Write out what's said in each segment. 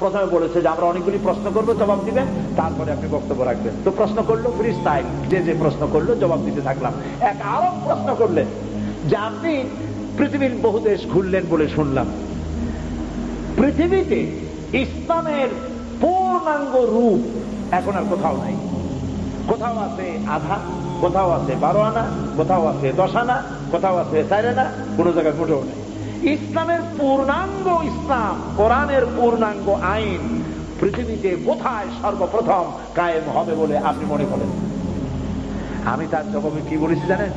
প্রথমে বলেছে যে আমরা অনেকগুলি প্রশ্ন করবো, জবাব দিবেন, তারপরে আপনি বক্তব্য রাখবেন। তো প্রশ্ন করলো ফ্রি স্টাইল, যে প্রশ্ন করলো জবাব দিতে থাকলাম। এক আরব প্রশ্ন করলেন যে আপনি পৃথিবীর বহু দেশ ঘুরলেন বলে শুনলাম, পৃথিবীতে ইসলামের পূর্ণাঙ্গ রূপ এখন আর কোথাও নাই। কোথাও আছে আধা, কোথাও আছে 12 আনা, কোথাও আছে 10 আনা, কোথাও আছে 4 আনা, কোনো জায়গায় মোটেও নেই। ইসলামের পূর্ণাঙ্গ ইসলাম, কোরআনের পূর্ণাঙ্গ আইন পৃথিবীতে কোথায় সর্বপ্রথম কায়েম হবে বলে আপনি মনে করেন? আমি তার জবাবে কি বলেছি জানেন?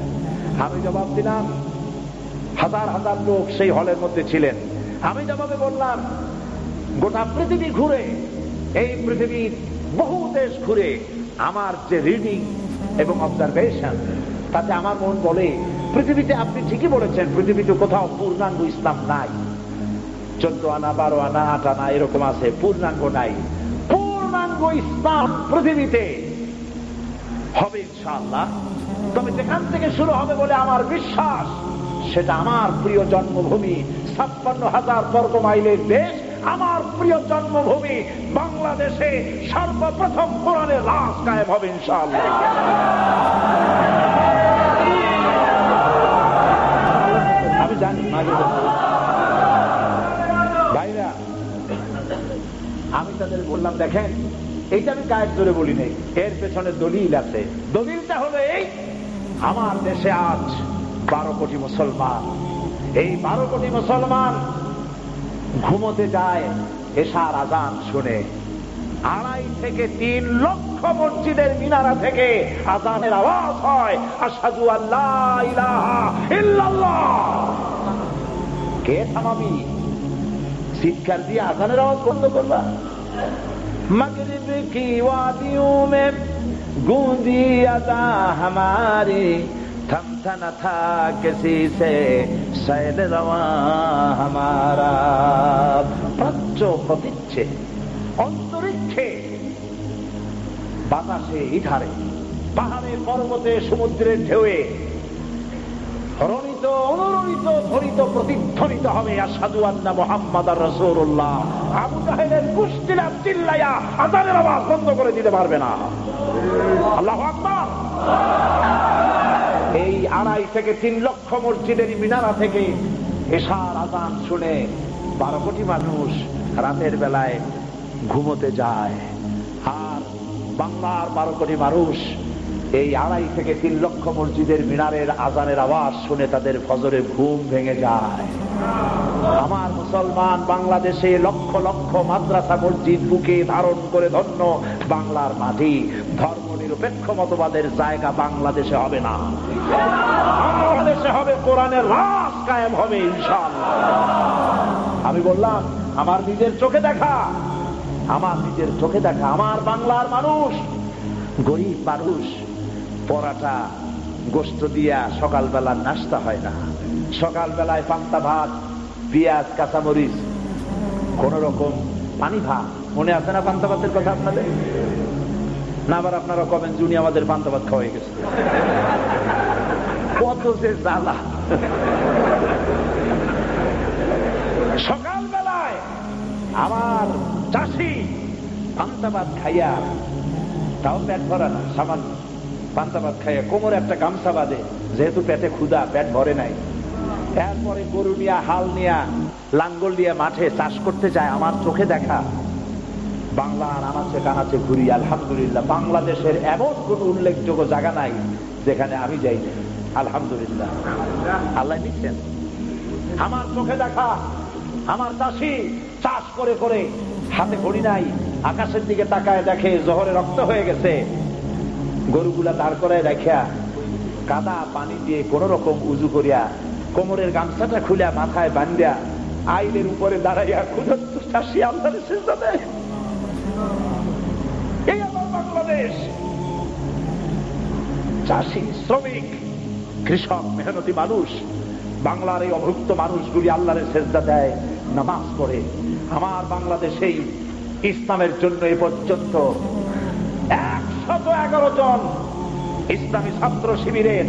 আমি জবাব দিলাম, হাজার হাজার লোক সেই হলের মধ্যে ছিলেন। আমি জবাবে বললাম, গোটা পৃথিবী ঘুরে, এই পৃথিবীর বহু দেশ ঘুরে আমার যে রিডিং এবং অবজারভেশন, তাতে আমার মন বলে পৃথিবীতে আপনি ঠিকই বলেছেন, পৃথিবীতে কোথাও পূর্ণাঙ্গ ইসলাম নাই। 14 আনা, 12 আনা, 8 আনা এরকম আছে, পূর্ণাঙ্গ নাই। পূর্ণাঙ্গ ইসলাম পৃথিবীতে হবে ইনশাআল্লাহ। তবে যেখান থেকে শুরু হবে বলে আমার বিশ্বাস, সেটা আমার প্রিয় জন্মভূমি 56,000 বর্গ মাইলের দেশ, আমার প্রিয় জন্মভূমি বাংলাদেশে সর্বপ্রথম কোরআনের রাজ কায়েম হবে ইনশাআল্লাহ। আমি জানি ভাইরা, আমি তাদের বললাম, দেখেন এইটা আমি গায়ের জোরে বলি নাই, এর পেছনে দলিল আছে। দলিলটা হলো এই, আমার দেশে আজ 12 কোটি মুসলমান। এই 12 কোটি মুসলমান ঘুমোতে যায় এশার আজান শুনে। 2.5 থেকে 3 লক্ষ মসজিদের মিনারা থেকে আজানের আওয়াজ হয়, আশহাদু আল্লা ইলাহা ইল্লাল্লাহ। কে থামাবি? চিৎকার দিয়ে আজানের আওয়াজ বন্ধ করবা? मगरिब की वादियों में गूंजी अदा हमारी, थमता न था किसी से सैल रवा हमारा। প্রাচ্য প্রতীচ্ছে, অন্তরিক্ষে, বাতাসে, ইধারে, পাহাড়ে, পর্বতে, সমুদ্রের ঢেউয়ে রণিত, অনুরণিত, ধ্বনিত, প্রতিধ্বনিত হবে আশহাদু আন্না মুহাম্মাদার রাসূলুল্লাহ। আবু জাহেলের কুষ্টিলা চিল্লায়া আযানের আওয়াজ বন্ধ করে দিতে পারবে না। আল্লাহু আকবার। এই 2.5 থেকে 3 লক্ষ মসজিদের মিনারা থেকে এশার আযান শুনে 12 কোটি মানুষ রাতের বেলায় ঘুমোতে যায়। আর বাংলার 12 কোটি মানুষ এই 2.5 থেকে 3 লক্ষ মসজিদের মিনারের আজানের আওয়াজ শুনে তাদের ফজরে ঘুম ভেঙে যায়। আমার মুসলমান বাংলাদেশে লক্ষ লক্ষ মাদ্রাসা মসজিদ বুকে ধারণ করে ধন্য বাংলার মাটি। ধর্ম নিরপেক্ষ মতবাদের জায়গা বাংলাদেশে হবে না, বাংলাদেশে হবে কোরআনের রাজ কায়েম হবে ইনশাআল্লাহ। আমি বললাম, আমার নিজের চোখে দেখা, আমার নিজের চোখে দেখা, আমার বাংলার মানুষ, গরিব মানুষ, পরাটা গোস্ত দিয়া সকালবেলা নাস্তা হয় না। সকালবেলায় পান্তা ভাত, পেঁয়াজ, কাঁচামরিচ, কোন রকম পানি ভাত। মনে আছে না পান্তা ভাতের কথা আপনাদের? না আবার আপনারা কবেন জুনি আমাদের পান্তা ভাত খাওয়াই গেছে। কত যে জ্বালা। সকালবেলায় আমার চাষি পান্তা ভাত খাইয়া, তাও পেট ভরা না, সামান্য পান্তা ভাত খাইয়া কোমরে একটা গামছা বাঁধে, যেহেতু পেটে ক্ষুধা, পেট ভরে নাই। এরপরে গরু নিয়া, হাল নিয়া, লাঙ্গল নিয়ে মাঠে চাষ করতে যায়। আমার চোখে দেখা বাংলার আনাচে কানাচে ঘুরি। আলহামদুলিল্লাহ, বাংলাদেশের এমন কোন উল্লেখযোগ্য জায়গা নাই যেখানে আমি যাই না। আলহামদুলিল্লাহ, আল্লাহ নিচ্ছেন। আমার চোখে দেখা আমার চাষি চাষ করে করে, হাতে ঘড়ি নাই, আকাশের দিকে তাকায় দেখে জোহরে রক্ত হয়ে গেছে। গরুগুলা দাঁড় করায় রাখিয়া কাদা পানি দিয়ে কোন রকম উজু করিয়া কোমরের গামছাটা খুলিয়া মাথায় বান্ধিয়া আইলের উপরে দাঁড়াইয়া ক্ষুধার্ত চাষি আল্লাহর সিজদা দেয়। এই আমার বাংলাদেশ। চাষি, শ্রমিক, কৃষক, মেহনতি মানুষ, বাংলার এই অভুক্ত মানুষগুলি আল্লাহর সিজদা দেয়, নামাজ পড়ে। আমার বাংলাদেশেই ইসলামের জন্য এ পর্যন্ত 111 জন ইসলামী ছাত্র শিবিরের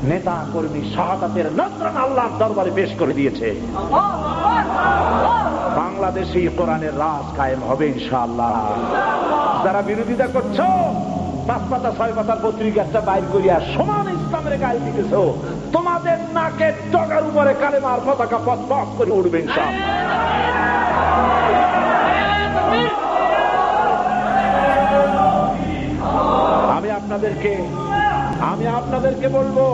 নেতা কর্মী শাহাদাতের নজরানা আল্লাহর দরবারে পেশ করে দিয়েছে। বাংলা বাংলাদেশে কোরআনের রাজ কায়েম হবে ইনশাআল্লাহ। যারা বিরোধিতা করছো 5 পাতা 6 পাতার পত্রিকা একটা বাইর করিয়া সমান ইসলামের গায়ে দিতেছো, তোমাদের নাকের ডগার উপরে কালেমার পতাকা পথ পথ করে উঠবে ইনশাআল্লাহ। আমি আপনাদেরকে বলবো,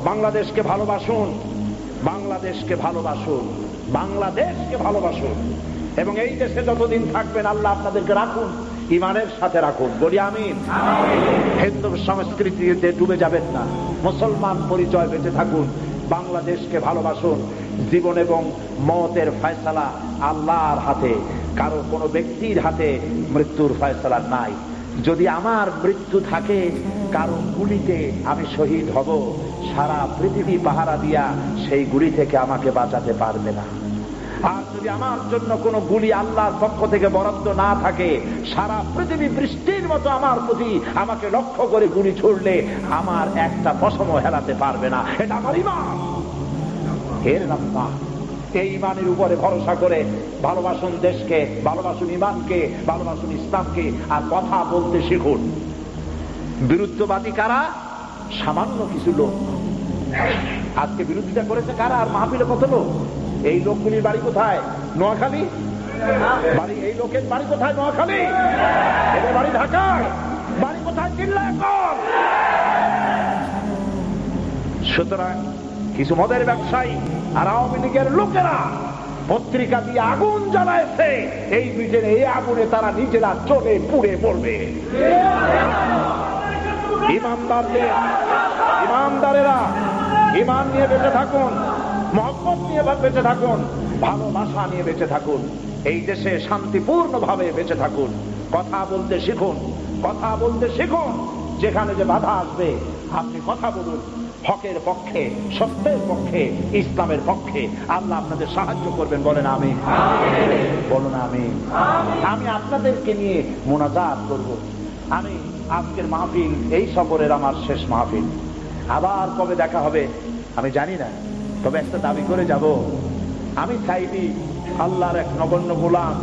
বাংলাদেশকে ভালোবাসুন, বাংলাদেশকে ভালোবাসুন, বাংলাদেশকে ভালোবাসুন, এবং এই দেশে যতদিন থাকবেন আল্লাহ আপনাদেরকে রাখুন, ইমানের সাথে রাখুন। বলি আমিন। হিন্দু সংস্কৃতিতে ডুবে যাবেন না, মুসলমান পরিচয় বেঁচে থাকুন, বাংলাদেশকে ভালোবাসুন। জীবন এবং মওতের ফয়সালা আল্লাহর হাতে, কারো কোনো ব্যক্তির হাতে মৃত্যুর ফয়সালা নাই। যদি আমার মৃত্যু থাকে কারো গুলিতে আমি শহীদ হব, সারা পৃথিবী পাহারা দিয়া সেই গুলি থেকে আমাকে বাঁচাতে পারবে না। আর যদি আমার জন্য কোনো গুলি আল্লাহর পক্ষ থেকে বরাদ্দ না থাকে, সারা পৃথিবী বৃষ্টির মতো আমার প্রতি আমাকে লক্ষ্য করে গুলি ছুড়লে আমার একটা পশমও হেলাতে পারবে না। এটা আমার ঈমান, এর নাম না। এই ঈমানের উপরে ভরসা করে ভালোবাসুন দেশকে, ভালোবাসুন ঈমানকে, ভালোবাসুন ইসলামকে, আর কথা বলতে শিখুন। বিরুদ্ধবাদী কারা? সামান্য কিছু লোক। আজকে বিরোধিতা করেছে কারা? আর মাহফিলে কত লোক? এই লোকগুলির বাড়ি কোথায়? নোয়াখালী। বাড়ি এই লোকের বাড়ি কোথায়? নোয়াখালী। এদের বাড়ি ঢাকায়। বাড়ি কোথায়? চিল্লায় কর। সুতরাং কিছু মদের ব্যবসায়ী আর আওয়ামী লীগের লোকেরা পত্রিকা দিয়ে আগুন জ্বালাইছে, এই ব্রিটেনে এই আগুনে তারা নিজেরা চলে পুড়ে পড়বে। ইমানদারেরা ঈমান নিয়ে বেঁচে থাকুন, মহব্বত নিয়ে বেঁচে থাকুন, ভালোবাসা নিয়ে বেঁচে থাকুন, এই দেশে শান্তিপূর্ণ ভাবে বেঁচে থাকুন। কথা বলতে শিখুন, কথা বলতে শিখুন। যেখানে যে বাধা আসবে আপনি কথা বলুন, হকের পক্ষে, সত্যের পক্ষে, ইসলামের পক্ষে। আল্লাহ আপনাদের সাহায্য করবেন। বলেন আমিন। বলুন আমিন। আমি আপনাদেরকে নিয়ে মুনাজাত করব। আমি আজকের মাহফিল এই সফরের আমার শেষ মাহফিল। আবার কবে দেখা হবে আমি জানি না, তবে একটা দাবি করে যাব, আমি চাইবি আল্লাহর এক নগণ্য গোলাম,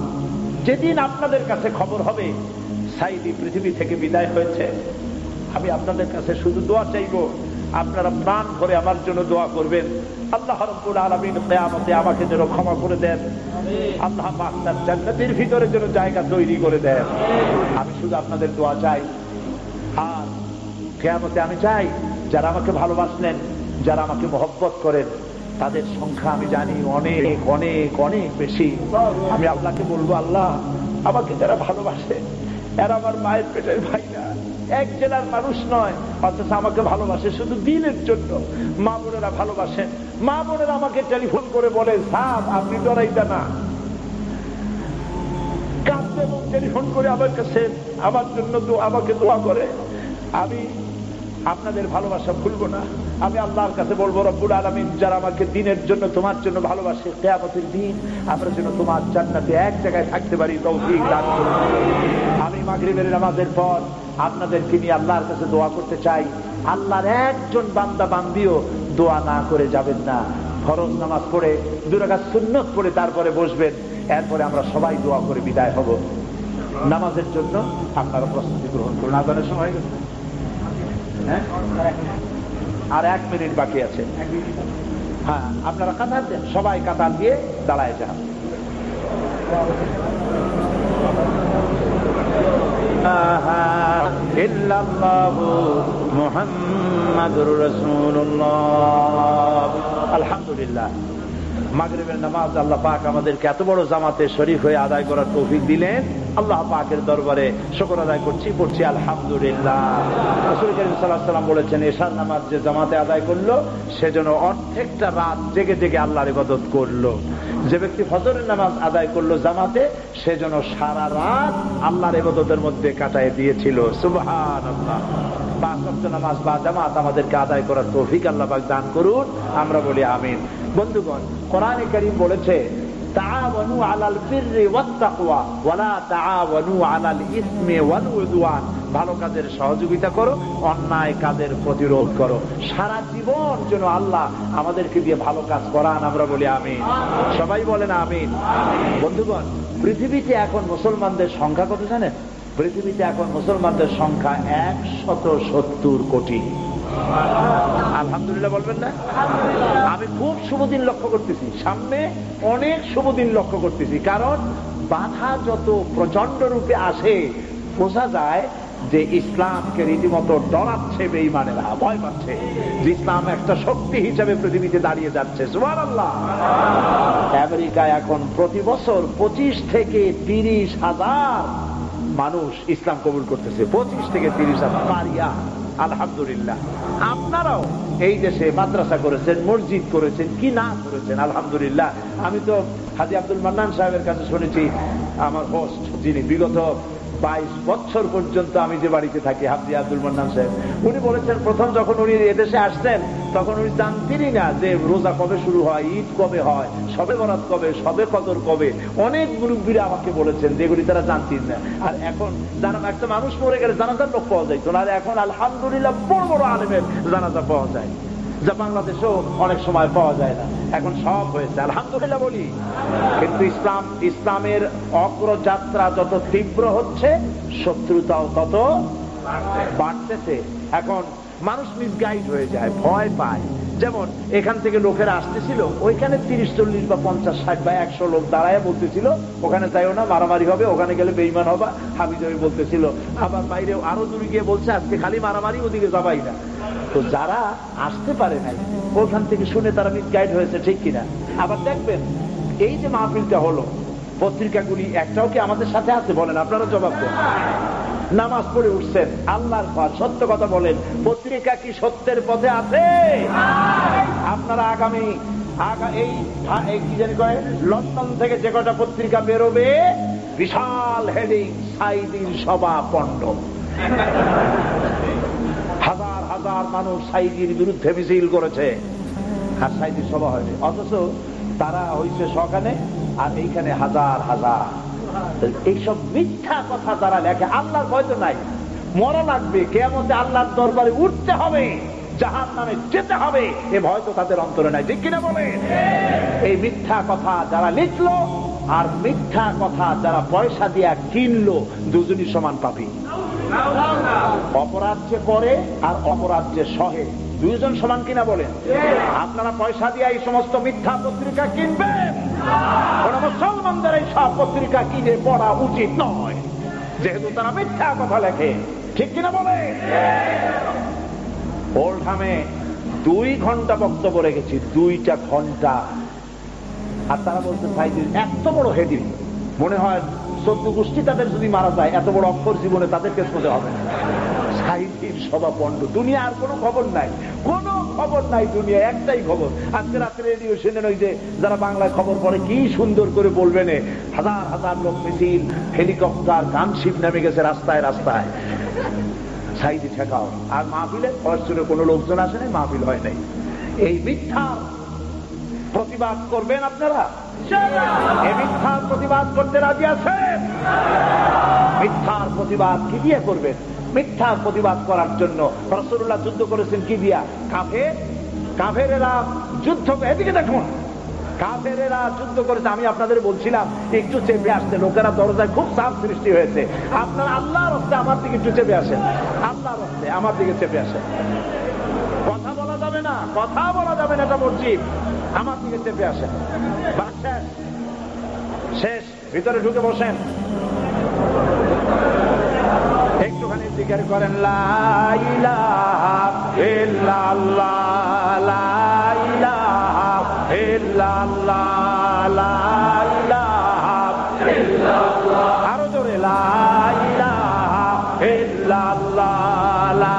যেদিন আপনাদের কাছে খবর হবে সাইদি পৃথিবী থেকে বিদায় হয়েছে, আমি আপনাদের কাছে শুধু দোয়া চাইব, আপনারা প্রাণ ভরে আমার জন্য দোয়া করবেন। আল্লাহ রাব্বুল আলামিন কিয়ামতে আমাকে যেন ক্ষমা করে দেন, আল্লাহ পাক তার জান্নাতের ভিতরে যেন জায়গা তৈরি করে দেন। আমি শুধু আপনাদের দোয়া চাই। আর কিয়ামতে আমি চাই যারা আমাকে ভালোবাসলেন, যারা আমাকে মহব্বত করেন, তাদের সংখ্যা আমি জানি অনেক অনেক অনেক বেশি। আমি আল্লাহকে বলবো, আল্লাহ আমাকে যারা ভালোবাসে এরা আমার মায়ের পেটের ভাই না, এক জেলার মানুষ নয়, অথচ আমাকে ভালোবাসে শুধু দিনের জন্য। মা বোনেরা ভালোবাসেন, মা বোনেরা আমাকে টেলিফোন করে বলে, সাহেব আপনি ডরাইটা না, কাঁদতে এবং টেলিফোন করে আমার কাছে আমার জন্য আমাকে দোয়া করে। আমি আপনাদের ভালোবাসা ভুলবো না। আমি আল্লাহর কাছে বলবো, রব্বুল আলামিন যারা আমাকে দিনের জন্য তোমার জন্য ভালোবাসে, কিয়ামতের দিন আমরা যেন তোমার জান্নাতে এক জায়গায় থাকতে পারি, তৌফিক দান করুন। আমি মাগরিবের নামাজের পর আপনাদেরকে নিয়ে আল্লাহর কাছে দোয়া করতে চাই। আল্লাহর একজন বান্দা বান্দিও দোয়া না করে যাবেন না। ফরজ নামাজ পড়ে 2 রাকাত সুন্নাত পড়ে তারপরে বসবেন, এরপরে আমরা সবাই দোয়া করে বিদায় হব। নামাজের জন্য আপনারা প্রস্তুতি গ্রহণ করুন। আজানের সময় হয়ে গেছে, হ্যাঁ আর 1 মিনিট বাকি আছে। হ্যাঁ আপনারা কাতার দেন, সবাই কাতার দিয়ে দাঁড়ায় যান। ইল্লাল্লাহু মুহাম্মাদুর রাসূলুল্লাহ। আলহামদুলিল্লাহ, মাগরিবের নামাজ আল্লাহ পাক আমাদেরকে এত বড় জামাতে শরীক হয়ে আদায় করার তৌফিক দিলেন। আল্লাহ পাকের দরবারে শুকর আদায় পড়ছি আলহামদুলিল্লাহ। রাসূল কারীম সাল্লাল্লাহু আলাইহি ওয়াসাল্লাম বলেছেন, এশার নামাজ যে জামাতে আদায় করলো সেজন্য অর্ধেকটা রাত জেগে জেগে আল্লাহর ইবাদত করলো। যে ব্যক্তি ফজরের নামাজ আদায় করলো জামাতে, সেজন্য সারা রাত আল্লাহর ইবাদতের মধ্যে কাটায় দিয়েছিল। সুবহানাল্লাহ। 5 ওয়াক্ত নামাজ বা জামাত আমাদেরকে আদায় করার তৌফিক আল্লাহ পাক দান করুন। আমরা বলি আমিন। বন্ধুগণ, কোরআনে কারীম বলেছে, তাআওয়ানু আলাল বিররি ওয়াত তাকওয়া ওয়া লা তাআওয়ানু আলাল ইসমি ওয়াল উদওয়ান। ভালো কাজের সহযোগিতা করো, অন্যায় কাজের প্রতিরোধ করো। সারা জীবন যেন আল্লাহ আমাদেরকে দিয়ে ভালো কাজ করান, আমরা বলি আমিন। সবাই বলেন আমিন। বন্ধুগণ, পৃথিবীতে এখন মুসলমানদের সংখ্যা কত জানেন? পৃথিবীতে এখন মুসলমানদের সংখ্যা 170 কোটি। আলহামদুলিল্লাহ বলবেন না? আমি খুব শুভ দিন লক্ষ্য করতেছি, সামনে অনেক শুভ দিন লক্ষ্য করতেছি। কারণ বাধা যত প্রচন্ড রূপে আসে, বোঝা যায় যে ইসলামকে রীতিমতো ডরাচ্ছে বেঈমানেরা, ভয় পাচ্ছে যে ইসলাম একটা শক্তি হিসেবে পৃথিবীতে দাঁড়িয়ে যাচ্ছে। সুবহানাল্লাহ। আমেরিকায় এখন প্রতি বছর 25 থেকে 30 হাজার মানুষ ইসলাম কবুল করতেছে, 25 থেকে 30 হাজার পারিয়া। আলহামদুলিল্লাহ। আপনারাও এই দেশে মাদ্রাসা করেছেন, মসজিদ করেছেন, কি না করেছেন, আলহামদুলিল্লাহ। আমি তো হাজী আব্দুল মান্নান সাহেবের কাছে শুনেছি, আমার হোস্ট যিনি, বিগত 22 বছর পর্যন্ত আমি যে বাড়িতে থাকি, হাজী আব্দুল মান্নান সাহেব, উনি বলেছেন প্রথম যখন উনি এদেশে আসছেন তখন উনি জানতেনই না যে রোজা কবে শুরু হয়, ঈদ কবে হয়, শবে বরাত কবে, শবে কদর কবে। অনেক মুরব্বীরা আমাকে বলেছেন যেগুলি তারা জানতেন না। আর এখন যারা একটা মানুষ মরে গেলে জানাজার লোক পাওয়া যাইতো না, আর এখন আলহামদুলিল্লাহ বড় বড় আলেমের জানাজা পাওয়া যায়, যা বাংলাদেশেও অনেক সময় পাওয়া যায় না। এখন সব হয়েছে, আলহামদুলিল্লাহ বলি। কিন্তু ইসলামের অগ্রযাত্রা যত তীব্র হচ্ছে, শত্রুতাও তত বাড়তেছে। এখন মানুষ মিসগাইড হয়ে যায়, ভয় পায়। যেমন এখান থেকে লোকেরা আসতেছিল, ওইখানে 30, 40 বা 50, 60 বা 100 লোক দাঁড়ায় বলতেছিল ওখানে যাইও না, মারামারি হবে, ওখানে গেলে বেঈমান হবা, হাবিজাবি বলতেছিল। আবার বাইরে আরো দূরে গিয়ে বলছে আজকে খালি মারামারি, ওদিকে যাবাই না। তো যারা আসতে পারে নাই ওখান থেকে শুনে তারা মিসগাইড হয়েছে, ঠিক কিনা? আবার দেখবেন এই যে মাহফিলটা হলো, পত্রিকাগুলি একটাও কি আমাদের সাথে আছে? বলেন, আপনারা জবাব দেন। নামাজ পড়ে উঠছেন, আল্লাহর পর সত্য কথা বলেন, পত্রিকা কি সত্যের পথে আছে? আপনারা আগামী এই কি জানি কয়, লন্ডন থেকে যে কটা পত্রিকা বেরোবে, বিশাল হেডিং, সাইদির সভা পণ্ড। হাজার হাজার মানুষ সাইদির বিরুদ্ধে মিছিল করেছে, আর সাইদির সভা হয়নি। অথচ তারা হয়েছে সকালে, আর এইখানে হাজার হাজার। এইসব মিথ্যা কথা তারা লেখে। আল্লাহর ভয় তো নাই, মরা লাগবে, কিয়ামতে আল্লাহর দরবারে উঠতে হবে, জাহান্নামে যেতে হবে, এ ভয় তো তাদের অন্তরে নাই, ঠিক কিনা বলে? এই মিথ্যা কথা যারা লিখলো আর মিথ্যা কথা যারা পয়সা দিয়া কিনলো, দুজনই সমান পাপী। অপরাধ যে করে আর অপরাধ যে সহে, দুইজন সমান কিনা বলেন? আপনারা পয়সা দিয়ে এই সমস্ত মিথ্যা পত্রিকা কিনবেন, কোন মুসলমানদের এই সব পত্রিকা কিনে পড়া উচিত নয়, যেহেতু তারা মিথ্যা কথা লেখে, ঠিক কিনা বলে? ওল্ডহামে 2 ঘন্টা বক্তব্য রেখেছি, 2টা ঘন্টা। আর তারা বলছে সাইদির এত বড় হেডিং, মনে হয় 14 গোষ্ঠী তাদের যদি মারা যায়, এত বড় অক্ষর জীবনে তাদেরকে শুনতে হবে না। সাইদির সভা পণ্ড। দুনিয়া আর কোনো খবর নাই, কোনো খবর নাই, দুনিয়া একটাই খবর। আজকে রাত্রে রেডিও শুনেন, ওই যে যারা বাংলায় খবর পড়ে কি সুন্দর করে বলবেন, হাজার হাজার লোক মিছিল, হেলিকপ্টার, গানশিপ নেমে গেছে রাস্তায় রাস্তায়, সাইদি ঠেকাও। আর মাহফিলে ফরচুনে কোনো লোকজন আসে নাই, মাহফিল হয় নাই। এই মিথ্যার প্রতিবাদ করবেন আপনারা? এই মিথ্যার প্রতিবাদ করতে রাজি আছেন? মিথ্যার প্রতিবাদ কি দিয়ে করবেন? মিথ্যার প্রতিবাদ করার জন্য রাসূলুল্লাহ যুদ্ধ করেছেন কি দিয়া? কাফেরেরা যুদ্ধ, এদিকে দেখুন, কাফেরেরা যুদ্ধ করেছে। আমি আপনাদের বলছিলাম একটু চেপে আসতে, লোকেরা দরজায় খুব চাপ সৃষ্টি হয়েছে। আপনারা আল্লাহর রাস্তায় আমার দিকে একটু চেপে আসেন, আল্লাহর রাস্তায় আমার দিকে চেপে আসেন। কথা বলা যাবে না, কথা বলা যাবে না, এটা মসজিদ, আমার দিকে চেপে আসেন। শেষ, ভিতরে ঢুকে বসেন, একটুখানি জিকির করেন, লা ইলাহা ইল্লাল্লাহ, লা ইলাহা ইল্লাল্লাহ, লা ইলাহা ইল্লাল্লাহ। আরো জোরে, লা ইলাহা ইল্লাল্লাহ, লা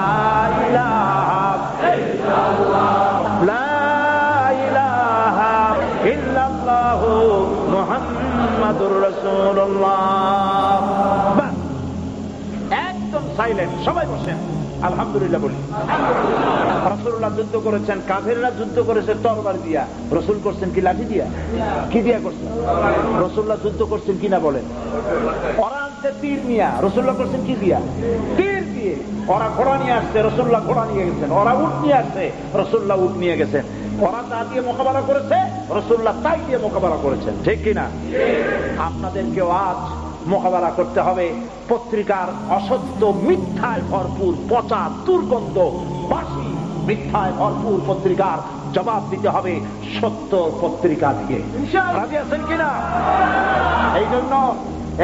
ইলাহা ইল্লাল্লাহ, লা ইলাহা ইল্লাল্লাহ মুহাম্মাদুর রাসূলুল্লাহ। একদম সাইলেন্ট, সবাই বসেন, আলহামদুলিল্লাহ বলি। রাসূলুল্লাহ যুদ্ধ করেছেন, কাফেররা যুদ্ধ করেছে তরবারি দিয়া, রাসূল করছেন কি লাঠি দিয়া? কি দিয়া করছেন? রাসূলুল্লাহ যুদ্ধ করছেন কিনা বলেন? ওরা আনছে তীর নিয়া, রাসূলুল্লাহ করছেন কি দিয়া? তীর দিয়ে। ওরা ঘোড়া নিয়ে আসছে, রাসূলুল্লাহ ঘোড়া নিয়ে গেছেন। ওরা উট নিয়ে আসছে, রাসূলুল্লাহ উট নিয়ে গেছেন। ওরা তা দিয়ে মোকাবেলা করেছে, রাসূলুল্লাহ তাই দিয়ে মোকাবেলা করেছেন। ঠিক কিনা? আপনাদেরকেও আজ মোকাবেলা করতে হবে পত্রিকার অসত্য, মিথ্যায় ভরপুর, পচা, দুর্গন্ধ, বাসি, মিথ্যায় ভরপুর পত্রিকার জবাব দিতে হবে সত্য পত্রিকা দিয়ে। রাজি আছেন কিনা?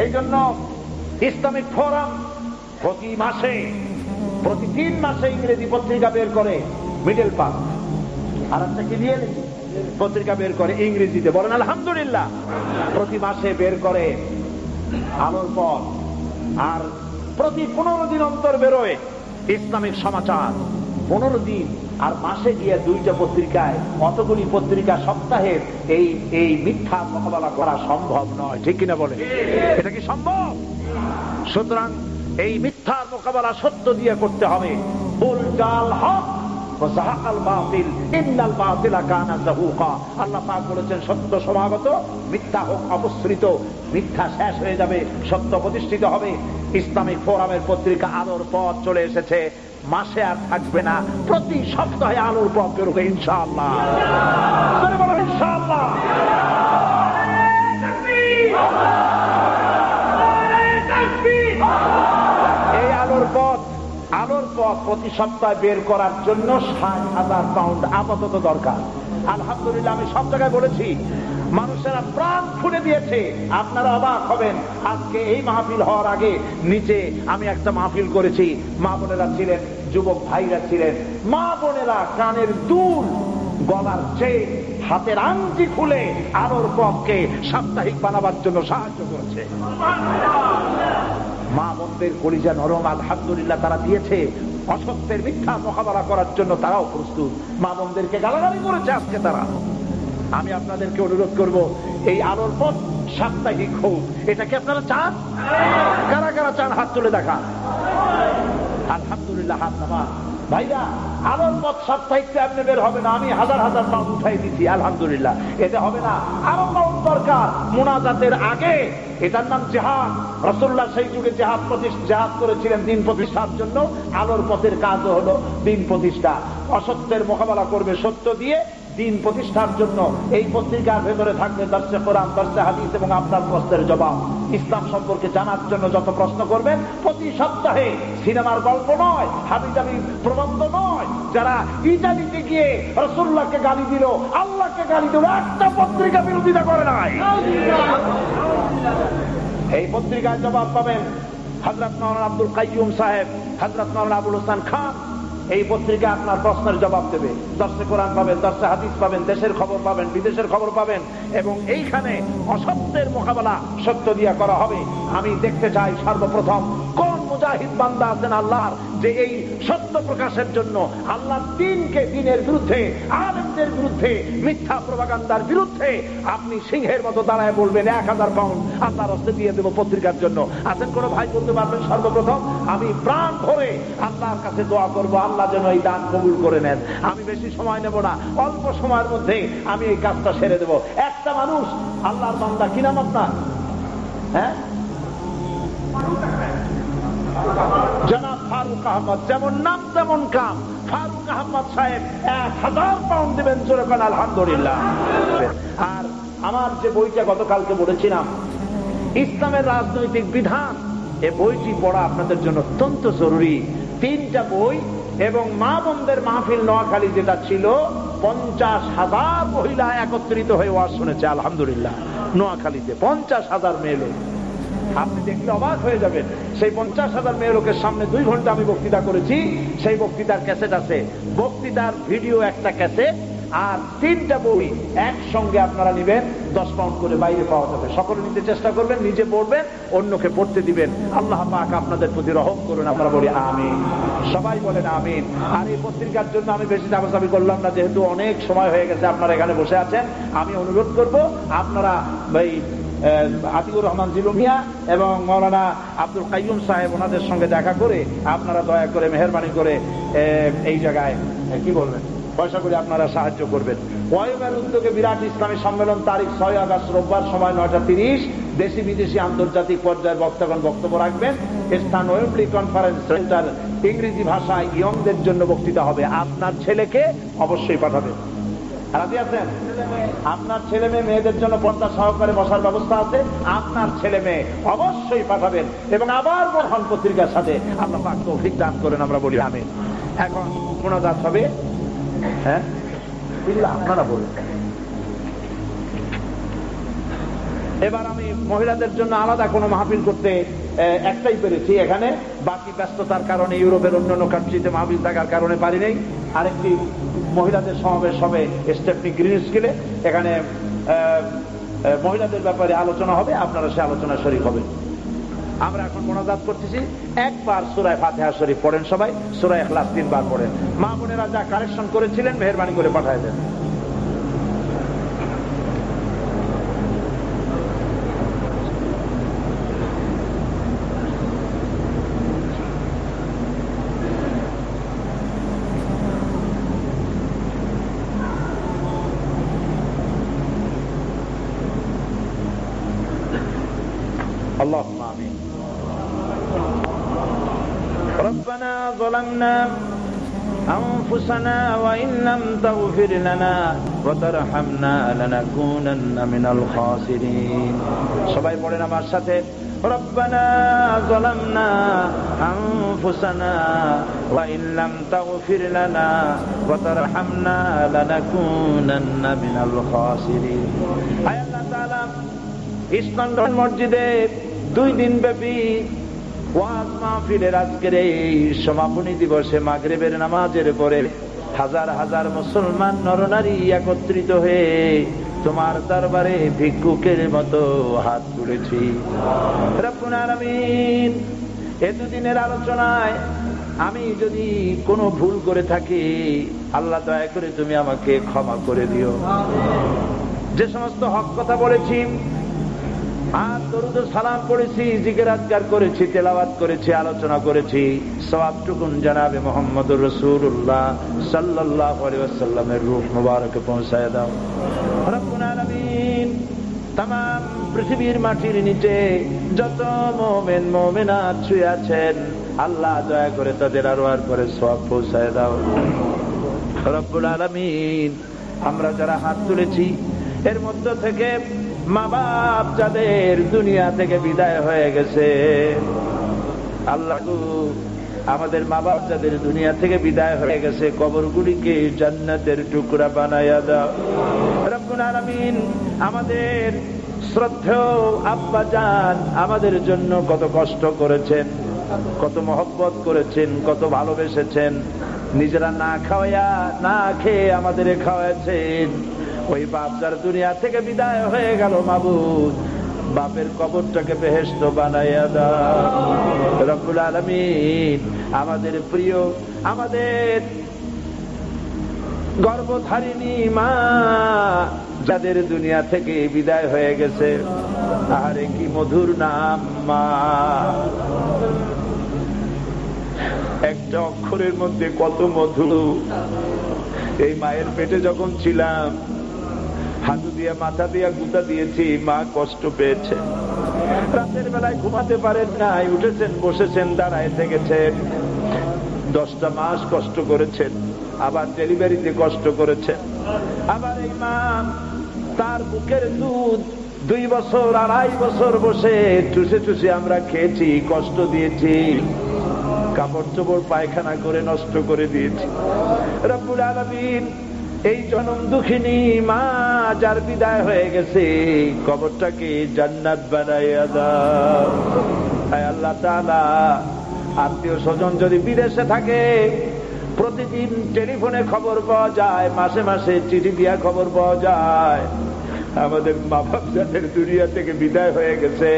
এই জন্য ইসলামিক ফোরাম প্রতি 3 মাসে ইংরেজি পত্রিকা বের করে, মিডল পাস আর একটা কি দিয়ে পত্রিকা বের করে ইংরেজিতে। বলেন আলহামদুলিল্লাহ। প্রতি মাসে বের করে আলোর পথ, আর প্রতি 15 দিন অন্তর বেরোয় ইসলামিক সমাচার। 15 দিন আর মাসে গিয়ে 2টা পত্রিকায়, অতগুলি পত্রিকা সপ্তাহের এই মিথ্যা মোকাবেলা করা সম্ভব নয়। ঠিক কিনা বলে? এটা কি সম্ভব? সুতরাং এই মিথ্যার মোকাবেলা সত্য দিয়ে করতে হবে। কুল জাল হক ওয়া যাহাকাল বাতিল ইন্নাল বাতিলা কানা যাহুকা। আল্লাহ পাক বলেছেন সত্য সমাগত, মিথ্যা হোক অপসৃত। মিথ্যা শেষ হয়ে যাবে, সত্য প্রতিষ্ঠিত হবে। ইসলামিক ফোরামের পত্রিকা আলোর পথ চলে এসেছে, মাসে আর থাকবে না, প্রতি সপ্তাহে আলোর পথ বেরোবে ইনশাআল্লাহ। ইনশাআল্লাহ। এই আলোর পথ প্রতি সপ্তাহে বের করার জন্য 60,000 পাউন্ড আপাতত দরকার। আলহামদুলিল্লাহ, আমি সব জায়গায় বলেছি, মানুষেরা প্রাণ খুলে দিয়েছে। আপনারা অবাক হবেন, আজকে এই মাহফিল হওয়ার আগে নিচে আমি একটা মাহফিল করেছি। মা বোনেরা ছিলেন, যুবক ভাইরা ছিলেন। মা বোনেরা কানের দুল, গলার চেন, হাতের আংটি খুলে আলোর পথকে সাপ্তাহিক বানাবার জন্য সাহায্য করেছে। মা বোনদের কলিজা নরম, আলহামদুলিল্লাহ তারা দিয়েছে। অসত্যের মিথ্যা মোকাবেলা করার জন্য তারাও প্রস্তুত। মা বোনদেরকে গালাগালি করেছে আজকে তারা। আমি আপনাদেরকে অনুরোধ করব, এই আলোর পথ সাপ্তাহিক হোক। এটা কি আপনারা চান? কারা কারা চান হাত তুলে দেখা। আলহামদুলিল্লাহ, হাত নামা। ভাইরা, আলোর পথ সাপ্তাহিক এমনি বের হবে না। আমি হাজার হাজার পাউন্ড উঠাই দিচ্ছি, আলহামদুলিল্লাহ। এতে হবে না, আরো পাউন্ড দরকার। মুনাজাতের আগে, এটার নাম জিহাদ। রাসূলুল্লাহ সেই যুগে জিহাদ করেছিলেন দিন প্রতিষ্ঠার জন্য। আলোর পথের কাজও হলো দিন প্রতিষ্ঠা। অসত্যের মোকাবেলা করবে সত্য দিয়ে, দিন প্রতিষ্ঠার জন্য। এই পত্রিকার ভেতরে থাকবে দর্শে কোরআন, দর্শে হাদিস এবং আপনার প্রশ্নের জবাব। ইসলাম সম্পর্কে জানার জন্য যত প্রশ্ন করবেন, প্রতি সপ্তাহে সিনেমার গল্প নয়, হাবিজাবি প্রবন্ধ নয়। যারা ইটালিতে গিয়ে রাসূলুল্লাহকে গালি দিল, আল্লাহকে গালি দিল, একটা পত্রিকা বিরোধিতা করে নাই। এই পত্রিকায় জবাব পাবেন হযরত মাওলানা আব্দুল কাইয়ুম সাহেব, হযরত মাওলানা আবুল হোসেন খান। এই পত্রিকা আপনার প্রশ্নের জবাব দেবে। দর্শে কোরআন পাবেন, দর্শে হাদিস পাবেন, দেশের খবর পাবেন, বিদেশের খবর পাবেন। এবং এইখানে অসত্যের মোকাবেলা সত্য দিয়া করা হবে। আমি দেখতে চাই সর্বপ্রথম কোন মুজাহিদ বান্দা আছেন আল্লাহর, যে এই সত্য প্রকাশের জন্য আল্লাহর দ্বীনকে, দ্বীনের বিরুদ্ধে, আলেমদের বিরুদ্ধে, মিথ্যা প্রপাগান্ডার বিরুদ্ধে আপনি সিংহের মতো দাঁড়ায় বলবেন 1000 পাউন্ড আল্লাহর হস্তে দিয়ে দেব পত্রিকার জন্য। আছেন কোন ভাই বলতে পারবেন? সর্বপ্রথম আমি প্রাণ ভরে আল্লাহর কাছে দোয়া করবো, আল্লাহ যেন এই দান কবুল করে নেন। আমি বেশি সময় নেব না, অল্প সময়ের মধ্যে আমি এই কাজটা সেরে দেব। একটা মানুষ, আল্লাহর বান্দা, কি নাম আপনার? হ্যাঁ, জনাব ফারুক আহমদ। যেমন নাম তেমন কাম। ফারুক আহমদ সাহেব 1000 পাউন্ড দেবেন। জোরে বলেন আলহামদুলিল্লাহ। আর আমার যে বইটা গতকালকে বলেছিলাম, ইসলামের রাজনৈতিক বিধান, এই বইটি পড়া আপনাদের জন্য অত্যন্ত জরুরি। 3টা বই। এবং মা বোনদের মাহফিল নোয়াখালী যেটা ছিল, 50,000 মহিলা একত্রিত হয়ে ওয়াজ শুনেছে আলহামদুলিল্লাহ। নোয়াখালীতে 50,000 মেয়ে লোক। আপনি দেখলে অবাক হয়ে যাবেন। সেই 50,000 মেয়ে লোকের সামনে 2 ঘন্টা আমি বক্তৃতা করেছি। সেই বক্তৃতার ক্যাসেট আছে, বক্তৃতার ভিডিও একটা ক্যাসেট, আর 3টা বই একসঙ্গে আপনারা নিবেন। 10 পাউন্ড করে বাইরে পাওয়া যাবে। সকলে নিতে চেষ্টা করবেন, নিজে পড়বেন, অন্যকে পড়তে দিবেন। আল্লাহ পাক আপনাদের প্রতি রহম করুন। আমরা বলি আমিন, সবাই বলেন আমিন। আর এই পত্রিকার জন্য আমি বেশি চাপাচাপি করলাম না, যেহেতু অনেক সময় হয়ে গেছে, আপনারা এখানে বসে আছেন। আমি অনুরোধ করব, আপনারা ভাই আতিকুর রহমান জিলু মিয়া এবং মাওলানা আব্দুল কাইয়ুম সাহেব, ওনাদের সঙ্গে দেখা করে আপনারা দয়া করে, মেহরবানি করে এই জায়গায় কি বলবেন, পয়সা করে আপনারা সাহায্য করবেন। ওয়াইবের উদ্যোগে বিরাট ইসলামী সম্মেলন, তারিখ 6 আগস্ট রোববার, সময় 9টা 30, দেশি বিদেশি আন্তর্জাতিক পর্যায়ের বক্তাগণ বক্তব্য রাখবেন। স্থান ওয়েম্বলি কনফারেন্স সেন্টার। ইংরেজি ভাষায় ইয়ংদের জন্য বক্তৃতা হবে। আপনার ছেলেকে অবশ্যই পাঠাবেন। রাজি আছেন? আপনার ছেলে মেয়েদের জন্য পর্দা সহকারে বসার ব্যবস্থা আছে। আপনার ছেলে মেয়ে অবশ্যই পাঠাবেন এবং আবার বোরহান পত্রিকার সাথে আল্লাহ পাক তৌফিক দান করেন, আমরা বলি আমিন। এখন মোনাজাত হবে। হ্যাঁ, আপনারা বলুন। এবার আমি মহিলাদের জন্য আলাদা কোনো মাহফিল করতে একটাই পেরেছি এখানে, বাকি ব্যস্ততার কারণে ইউরোপের অন্যান্য কান্ট্রিতে মাহফিল থাকার কারণে পারি নাই। আরেকটি মহিলাদের সমাবেশ হবে স্টেফনি গ্রিন স্কুলে, এখানে মহিলাদের ব্যাপারে আলোচনা হবে, আপনারা সে আলোচনা শরীক হবেন। আমরা এখন মোনাজাত করতেছি। একবার সূরা ফাতিহা শরীফ পড়েন সবাই, সূরা ইখলাস 3 বার পড়েন। মা বোনেরা যা কারেকশন করেছিলেন মেহেরবানি করে পাঠিয়ে দেন। اللهم آمين. ربنا ظلمنا أنفسنا وإن لم تغفر لنا وترحمنا لنكونن من الخاسرين. সবাই পড়েন আমার সাথে, ربنا ظلمنا أنفسنا وإن لم تغفر لنا وترحمنا لنكونن من الخاسرين. আয় আল্লাহ তাআলা, ইস্কন্দর মসজিদে 2 দিন ব্যাপী ওয়াজ মাহফিলের আজকের এই সমাপনী দিবসে মাগরিবের নামাজের পরে হাজার হাজার মুসলমান নরনারী একত্রিত হয়ে তোমার দরবারে ভিক্ষুকের মতো হাত তুলেছি। রব্বুল আলামিন, এই 2 দিনের আলোচনায় আমি যদি কোনো ভুল করে থাকি, আল্লাহ দয়া করে তুমি আমাকে ক্ষমা করে দিও। যে সমস্ত হক কথা বলেছি, আর দরুদ ও সালাম পড়েছি, জিকির আজকার করেছি, তেলাওয়াত করেছি, আলোচনা করেছি, সওয়াবটুকুন জনাবে মুহাম্মদুর রাসূলুল্লাহ সাল্লাল্লাহু আলাইহি ওয়াসাল্লামের রূহ মুবারকে পৌঁছায় দাও। রব্বুল আলামিন, तमाम পৃথিবীর মাটির নিচে যত মুমিন মুমিনাত শুয়ে আছেন, আল্লাহ দয়া করে তাদের আরওয়ার পরে সওয়াব পৌঁছায় দাও। রব্বুল আলামিন, আমরা যারা হাত তুলেছি এর মধ্য থেকে মা বাপ যাদের দুনিয়া থেকে বিদায় হয়ে গেছে, আল্লাহ আমাদের মা বাপ যাদের দুনিয়া থেকে বিদায় হয়ে গেছে, কবরগুলিকে জান্নাতের টুকরা বানায়া দাও। রব্বুল আলামিন, আমাদের শ্রদ্ধেয় আব্বা জান আমাদের জন্য কত কষ্ট করেছেন, কত মহব্বত করেছেন, কত ভালোবেসেছেন, নিজেরা না খাওয়া না খেয়ে আমাদের খাওয়াছেন। ওই বাপ যার দুনিয়া থেকে বিদায় হয়ে গেল, মাবুদ বাপের কবরটাকে বেহেশত বানাইয়া দাও। রব্বুল আলামিন, আমাদের প্রিয়, আমাদের গর্ভধারিণী মা যাদের দুনিয়া থেকে বিদায় হয়ে গেছে, আরে কি মধুর নাম মা! একটা অক্ষরের মধ্যে কত মধু। এই মায়ের পেটে যখন ছিলাম, হাঁটু দিয়া মাথা দিয়া গুতা দিয়েছি, মা কষ্ট পেয়েছে। রাতের বেলায় ঘুমাতে পারেন নাই, উঠেছেন, বসেছেন, দাঁড়ায় থেকেছেন। 10টা মাস কষ্ট করেছেন, আবার ডেলিভারিতে কষ্ট করেছেন। আবার এই মা তার বুকের দুধ 2 বছর 2.5 বছর বসে চুষে চুষে আমরা খেয়েছি, কষ্ট দিয়েছি, কাপড় চোপড় পায়খানা করে নষ্ট করে দিয়েছি। রব্বুল আলামিন, এই জনম দুঃখিনী মা যার বিদায় হয়ে গেছে, কবরটাকে জান্নাত বানাইয়া দাও। আয় আল্লাহ তাআলা, আত্মীয় স্বজন যদি বিদেশে থাকে, প্রতিদিন টেলিফোনে খবর পাওয়া যায়, মাসে মাসে চিঠি দিয়া খবর পাওয়া যায়। আমাদের মা বাপ যাদের দুনিয়া থেকে বিদায় হয়ে গেছে,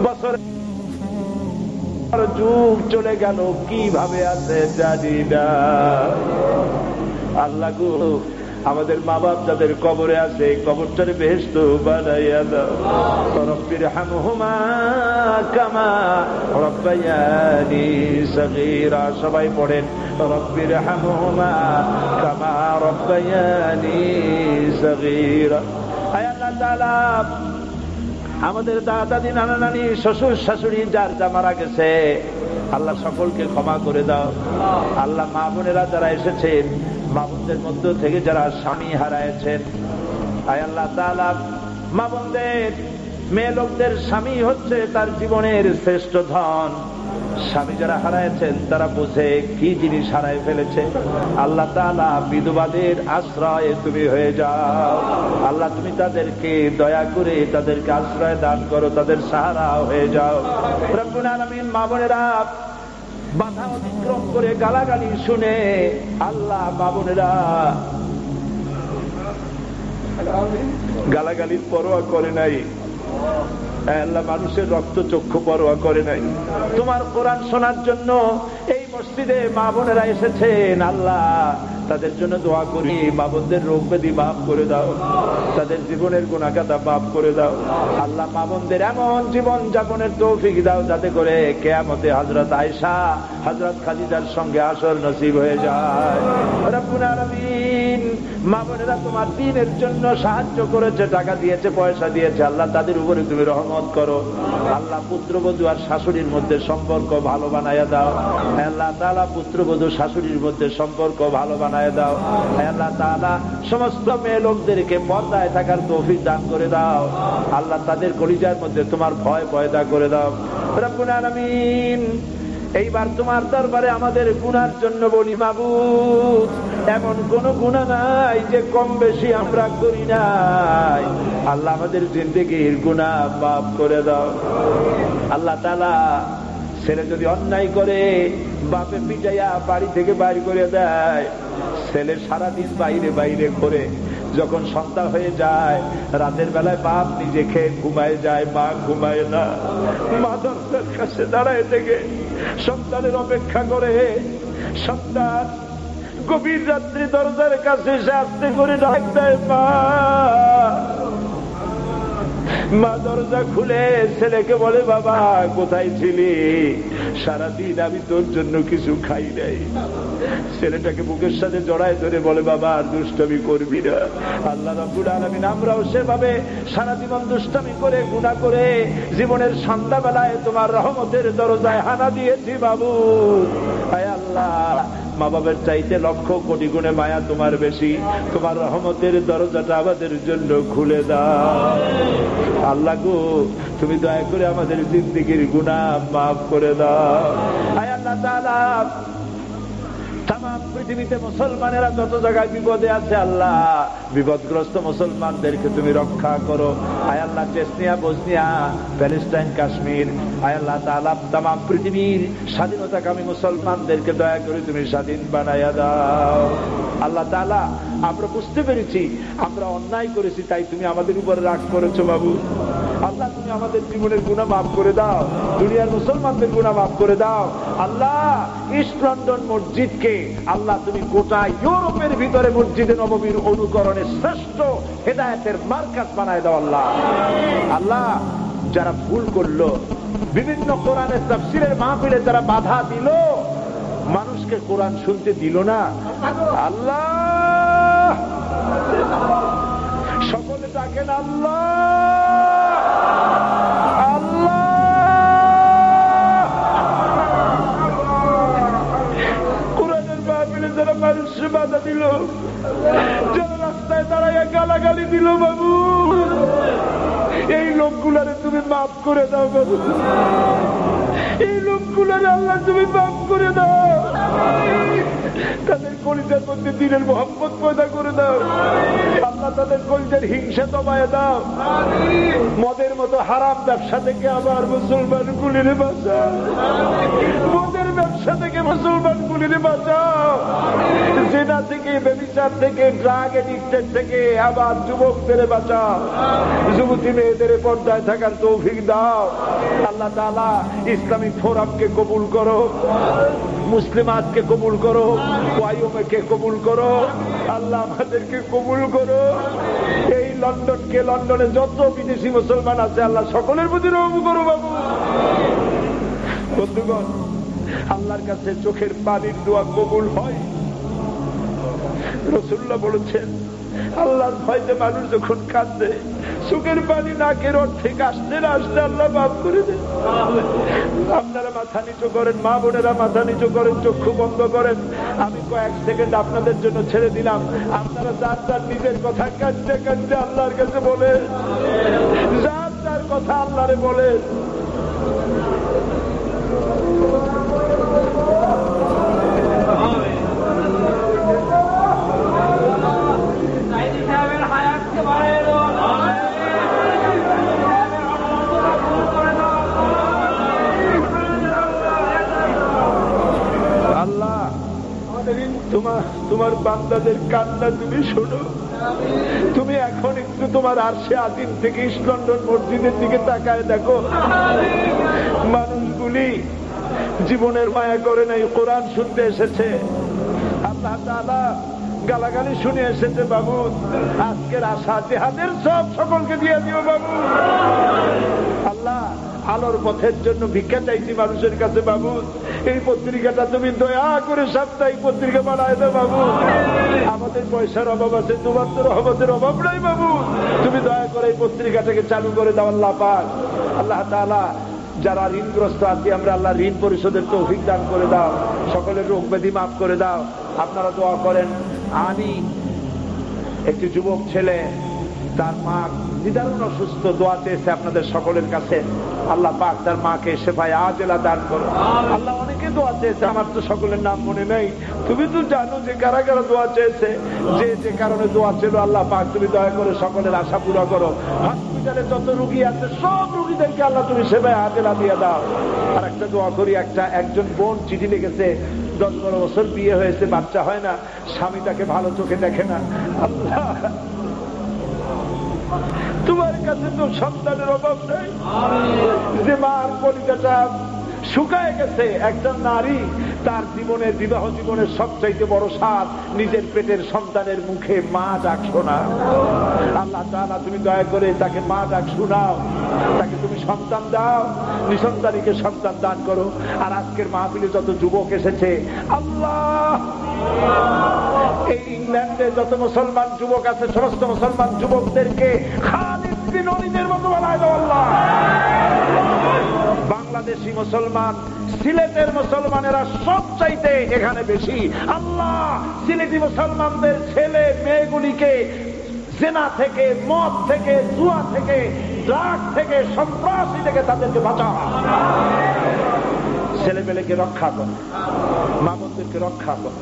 বছর যুগ চলে গেল, কিভাবে আছে জানি না। আল্লাহ গো, আমাদের মা বাপ যাদের কবরে আছে, কবরটারে বেহেশত বানাইয়া দাও। রব্বির হামহুমা কামা রব্বায়ানি সগীরা। সবাই পড়েন, রব্বির হামহুমা কামা রব্বায়ানি সগীরা। আয় আল্লাহ তাআলা, আমাদের দাদা দাদি নানা নানি শ্বশুর শাশুড়ি যার যা মারা গেছে আল্লাহ সকলকে ক্ষমা করে দাও। আল্লাহ মা বোনেরা যারা এসেছেন, মা বোনদের মধ্য থেকে যারা স্বামী হারাইছেন, আয় আল্লাহ তাআলা মা বোনদের, মেয়ে লোকদের স্বামী হচ্ছে তার জীবনের শ্রেষ্ঠ ধন। স্বামী যারা হারাইছেন তারা বোঝে কি জিনিস হারায় ফেলেছে। আল্লাহ তাআলা বিধবাদের আশ্রয় তুমি হয়ে যাও। আল্লাহ তুমি তাদেরকে দয়া করে তাদেরকে আশ্রয় দান করো, তাদের সাহারা হয়ে যাও। রব্বুল আলামিন মা বোনেরা বাধা অতিক্রম করে গালাগালি শুনে, আল্লাহ মা বোনেরা গালাগালির পরোয়া করে নাই, আল্লাহ মানুষের রক্ত চক্ষু পরোয়া করে নাই। তোমার কোরআন শোনার জন্য এই মসজিদে মা বোনেরা এসেছেন, আল্লাহ তাদের জন্য দোয়া করি, মা বোনদের রোগ ব্যাধি মাফ করে দাও, তাদের জীবনের গুনাহগাতা মাফ করে দাও। আল্লাহ মা বোনদের এমন জীবন যাপনের তৌফিক দাও যাতে করে কিয়ামতে হযরত আয়েশা, হযরত খাদিজার সঙ্গে আসর নসিব হয়ে যায়। রব্বুল আলামিন মা বোনেরা তোমার দ্বীনের জন্য সাহায্য করেছে, টাকা দিয়েছে, পয়সা দিয়েছে, আল্লাহ তাদের উপরে তুমি রহমত করো। আল্লাহ পুত্রবধূ আর শাশুড়ির মধ্যে সম্পর্ক ভালো বানায়া দাও। আল্লাহ তাআলা পুত্রবধূ শাশুড়ির মধ্যে সম্পর্ক ভালো বানায়া দাও। আল্লাহ তাআলা সমস্ত মেয়ে লোকদেরকে পর্দায় থাকার তৌফিক দান করে দাও। আল্লাহ তাদের কলিজার মধ্যে তোমার ভয় পয়দা করে দাও। রব্বুল আলামিন এইবার তোমার দরবারে আমাদের গুনার জন্য বলি, মাবুদ এমন কোন গুনাহ নাই যে কম বেশি আমরা করি নাই। আল্লাহ আমাদের জিন্দেগির গুনাহ মাফ করে দাও। আল্লাহ তাআলা ছেলে যদি অন্যায় করে বাপে পিটাইয়া বাড়ি থেকে বাইর করে দেয়, ছেলে সারাদিন বাইরে বাইরে ঘুরে, যখন সন্ধ্যা হয়ে যায় রাতের বেলায় বাপ নিজে খেয়ে ঘুমায় যায়, মা ঘুমায় না। মা দরজার কাছে দাঁড়ায় থেকে সন্তানের অপেক্ষা করে। সন্তান গভীর রাত্রি দরজার কাছে এসে আস্তে করে ডাক দেয়, মা। মা দরজা খুলে ছেলেকে বলে, বাবা কোথায় ছিলি? সারাদিন আমি তোর জন্য কিছু খাই নাই। ছেলেটাকে বুকের সাথে জড়ায় ধরে বলে, বাবা আর দুষ্টামি করবি না। আল্লাহ রাব্বুল আলামিন আমরাও সেভাবে সারা জীবন দুষ্টামি করে গুনাহ করে জীবনের সন্ধ্যাবেলায় তোমার রহমতের দরজায় হানা দিয়েছি বাবু। আয় আল্লাহ, মা বাবার চাইতে লক্ষ কোটি গুণে মায়া তোমার বেশি। তোমার রহমতের দরজাটা আমাদের জন্য খুলে দাও। আল্লাহ গো, তুমি দয়া করে আমাদের জিন্দেগির গুনাহ মাফ করে দাও। আয় আল্লাহ তাআলা তামাম পৃথিবীতে মুসলমানেরা যত জায়গায় বিপদে আছে, আল্লাহ বিপদগ্রস্ত মুসলমানদেরকে তুমি রক্ষা করো। আয় আল্লাহ চেচনিয়া, বসনিয়া, প্যালেস্টাইন, কাশ্মীর, আয় আল্লাহ তাআলা তামাম পৃথিবীর স্বাধীনতাকামী মুসলমানদেরকে দয়া করে তুমি স্বাধীন বানায়া দাও। আল্লাহ তাআলা আমরা বুঝতে পেরেছি আমরা অন্যায় করেছি, তাই তুমি আমাদের উপর রাগ করেছো বাবু। আল্লাহ তুমি আমাদের জীবনের গুনাহ মাফ করে দাও, দুনিয়ার মুসলমানদের গুনাহ মাফ করে দাও। আল্লাহ ইস্ট লন্ডন মসজিদকে আল্লাহ তুমি গোটা ইউরোপের ভিতরে মসজিদে নববীর অনুকরণে শ্রেষ্ঠ হেদায়েতের মার্কাজ বানায় দাও। আল্লাহ আল্লাহ যারা ভুল করলো, বিভিন্ন কোরআনের তাফসীরের মাহফিলে যারা বাধা দিল, মানুষকে কোরআন শুনতে দিল না, আল্লাহ সকলে ডাকেন আল্লাহ আল্লাহ। কোরআনের মাহফিলে যারা মানুষকে বাধা দিল, যারা রাস্তায় দাঁড়াইয়া গালাগালি দিল, বাবু এই লোকগুলারে তুমি মাফ করে দাও বাবু। এই লোকগুলারে আল্লাহ তুমি মাফ করে দাও। তাদের কলিজার মধ্যে দ্বীনের মোহাম্মত পয়দা করে দাও। আল্লাহ তাদের কলিজার হিংসা দমায় দাও। মদের মতো হারাম ব্যবসা থেকে আবার মুসলমান গুলিরে বাঁচাও। মদের ব্যবসা থেকে মুসলমান গুলিরে বাঁচাও। জিনা থেকে, ব্যভিচার থেকে, ড্রাগ এডিক্টেড থেকে আবার যুবকদের বাঁচাও। যুবতী মেয়েদের পর্দায় থাকার তৌফিক দাও। আল্লাহ তাআলা ইসলামিক ফোরামকে কবুল করো, মুসলিমাতকে কবুল করো, ওয়াইওমকে কবুল করো। আল্লাহ আমাদেরকে কবুল করো। এই লন্ডনকে, লন্ডনে যত বিদেশি মুসলমান আছে আল্লাহ সকলের প্রতি রহম করো বাবু। বন্ধুগণ, আল্লাহর কাছে চোখের পানির দোয়া কবুল হয়। রাসূলুল্লাহ বলেছেন, আল্লাহর ভয়তে মানুষ যখন কাঁদে সুখের পানি নাকের অর্ধেক আসতে না আসতে আল্লাহ মাফ করে দেন। আপনারা মাথা নিচু করেন, মা বোনেরা মাথা নিচু করেন, চক্ষু বন্ধ করেন। আমি কয়েক সেকেন্ড আপনাদের জন্য ছেড়ে দিলাম। আপনারা যার যার নিজের কথা কাঁদতে কাঁদতে আল্লাহর কাছে বলেন, যার যার কথা আল্লাহরে বলেন। আল্লাহ তোমার বান্দাদের কান্না তুমি শোনো। তুমি এখন একটু তোমার আরশে আজিম থেকে ইস্ট লন্ডন মসজিদের দিকে তাকায় দেখো, মানুষগুলি জীবনের মায়া করে নাই, কোরআন শুনতে এসেছে, আল্লাহ তাআলা গালাগালি শুনে এসেছে। বাবু আজকের আশা জিহাদের সব সকলকে দিয়ে দিও বাবু। আল্লাহ আলোর পথের জন্য ভিক্ষা চাইছি মানুষের কাছে বাবু। এই পত্রিকাটা তুমি দয়া করে সাপ্তাহিক পত্রিকা বানায় দাও বাবু। আমাদের পয়সার অভাব আছে, তোমার তো রহমতের অভাব নাই বাবু। তুমি দয়া করে এই পত্রিকাটাকে চালু করে দাও আল্লাহ পাক। আল্লাহ তাআলা যারা ঋণগ্রস্ত আছি আমরা আল্লাহ ঋণ পরিশোধের তৌফিক দান করে দাও, সকলের রোগ ব্যাধি মাফ করে দাও। আপনারা দোয়া করেন। আমি একটি যুবক ছেলে, তার মা নিদারুণ অসুস্থ, দোয়া চেয়েছে আপনাদের সকলের কাছে। আল্লাহ পাক তার মাকে শেফায়ে আজেলা দান করো। আল্লাহ অনেকে দোয়া চেয়েছে, আমার তো সকলের নাম মনে নেই। তুমি তো জানো যে কারা কারা দোয়া চেয়েছে, যে যে কারণে দোয়া ছিল। আল্লাহ পাক তুমি দয়া করে সকলের আশা পুরো করো। হসপিটালে যত রুগী আছে সব রুগীদেরকে আল্লাহ তুমি শেফায়ে আজেলা দিয়ে দাও। আর একটা দোয়া করি, একজন বোন চিঠি লিখেছে, 10-12 বছর বিয়ে হয়েছে, বাচ্চা হয় না, স্বামী তাকে ভালো চোখে দেখে না। আল্লাহ তোমার কাছে তো সন্তানের অভাব নেই। যে মার কলিজাটা শুকায় গেছে, একজন নারী তার জীবনে, বিবাহ জীবনের সবচাইতে বড় স্বাদ নিজের পেটের সন্তানের মুখে মা ডাক শোনা। আল্লাহ তাআলা তুমি দয়া করে তাকে মা ডাক শোনাও, তাকে তুমি সন্তান দাও, নিঃসন্তানীকে সন্তান দান করো। আর আজকের মাহফিলে যত যুবক এসেছে আল্লাহ, এই ইংল্যান্ডে যত মুসলমান যুবক আছে সমস্ত মুসলমান যুবকদেরকে খালিদ বিন ওলীদের মতো বানায় দাও আল্লাহ। বাংলাদেশি মুসলমান, সিলেটের মুসলমানেরা সব চাইতে এখানে বেশি। আল্লাহ সিলেটি মুসলমানদের ছেলে মেয়েগুলিকে জেনা থেকে, মদ থেকে, জুয়া থেকে, ড্রাগ থেকে, সন্ত্রাসী থেকে তাদেরকে বাঁচাও। ছেলেমেয়েকে রক্ষা করো, মা বোনদেরকে রক্ষা করো।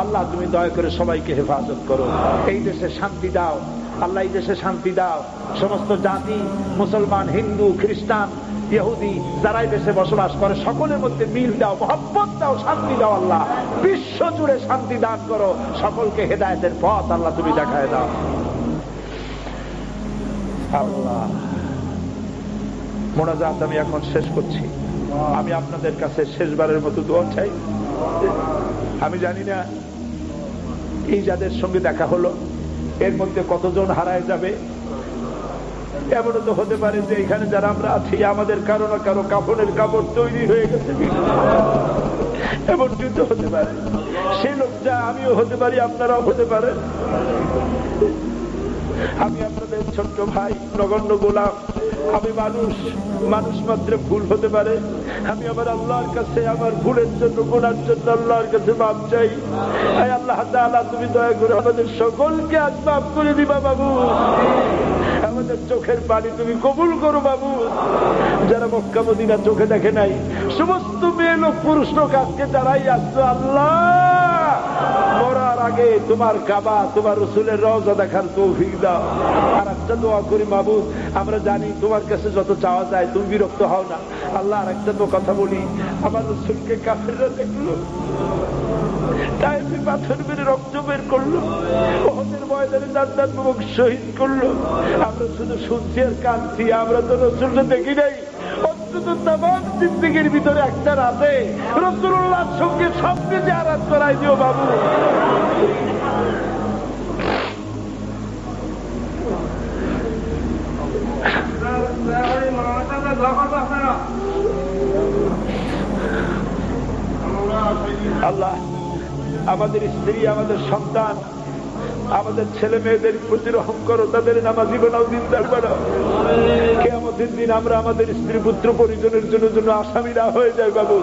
আল্লাহ তুমি দয়া করে সবাইকে হেফাজত করো। এই দেশে শান্তি দাও আল্লাহ, এই দেশে শান্তি দাও। সমস্ত জাতি, মুসলমান, হিন্দু, খ্রিস্টান, ইহুদি যারাই দেশে বসবাস করে সকলের মধ্যে মিল দাও, মহব্বত দাও, শান্তি দাও আল্লাহ। বিশ্ব জুড়ে শান্তি দান করো, সকলকে হেদায়েতের পথ আল্লাহ তুমি দেখায় দাও আল্লাহ। মোনাজাত আমি এখন শেষ করছি। আমি আপনাদের কাছে শেষবারের মতো দোয়া চাই। আমি জানি না এই যাদের সঙ্গে দেখা হলো এর মধ্যে কতজন হারায় যাবে। এমনও তো হতে পারে যে এখানে যারা আমরা আছি আমাদের কারো না কারো কাফনের কাপড় তৈরি হয়ে গেছে, এমন কিন্তু হতে পারে। সেই লোকটা আমিও হতে পারি, আপনারাও হতে পারেন। আমি আপনাদের ছোট্ট ভাই, নগণ্য গোলাম। আমি মানুষ মাত্র ভুল হতে পারে। আমি আমার আল্লাহর কাছে আমার ভুলের জন্য, গুনার জন্য আল্লাহর কাছে মাপ চাই। আল্লাহ তাআলা তুমি দয়া করে আমাদের সকলকে আজ মাফ করে দিবা বাবু। আমাদের চোখের পানি তুমি কবুল করো বাবু। যারা মক্কা মদিনা চোখে দেখে নাই, সমস্ত মেয়ে লোক পুরুষ লোক আজকে যারাই আসছো আল্লাহ, মরার আগে তোমার কাবা, তোমার রাসূলের রওজা দেখার তৌফিক দাও। আর একটা দোয়া করি মাবুদ, আমরা জানি তোমার কাছে যত চাওয়া যায় তুমি বিরক্ত হও না আল্লাহ। আর একটা তো কথা বলি, আমার রাসূলকে কাফেররা দেখলো, তাইফে পাথর মেরে রক্ত বের করলো, ওহদের ময়দানে দাঁত মুখ শহীদ করলো। আমরা শুধু শুনছি আর কাঁদছি, আমরা তো রাসূলকে দেখি নাই। অন্তত তামাম জিন্দেগির ভিতরে একটা রাতে রাসূলুল্লাহর সঙ্গে স্বপ্নে জিয়ারত করাই দিও বাবু। আল্লাহ আমাদের স্ত্রী, আমাদের সন্তান আমাদের ছেলে মেয়েদের প্রতি রহম করো, তাদের নামাজি বানাও, দিনদার বানাও। কিয়ামতের দিন আমরা আমাদের স্ত্রী পুত্র পরিজনের জন্য আসামি না হয়ে যায় বাবু।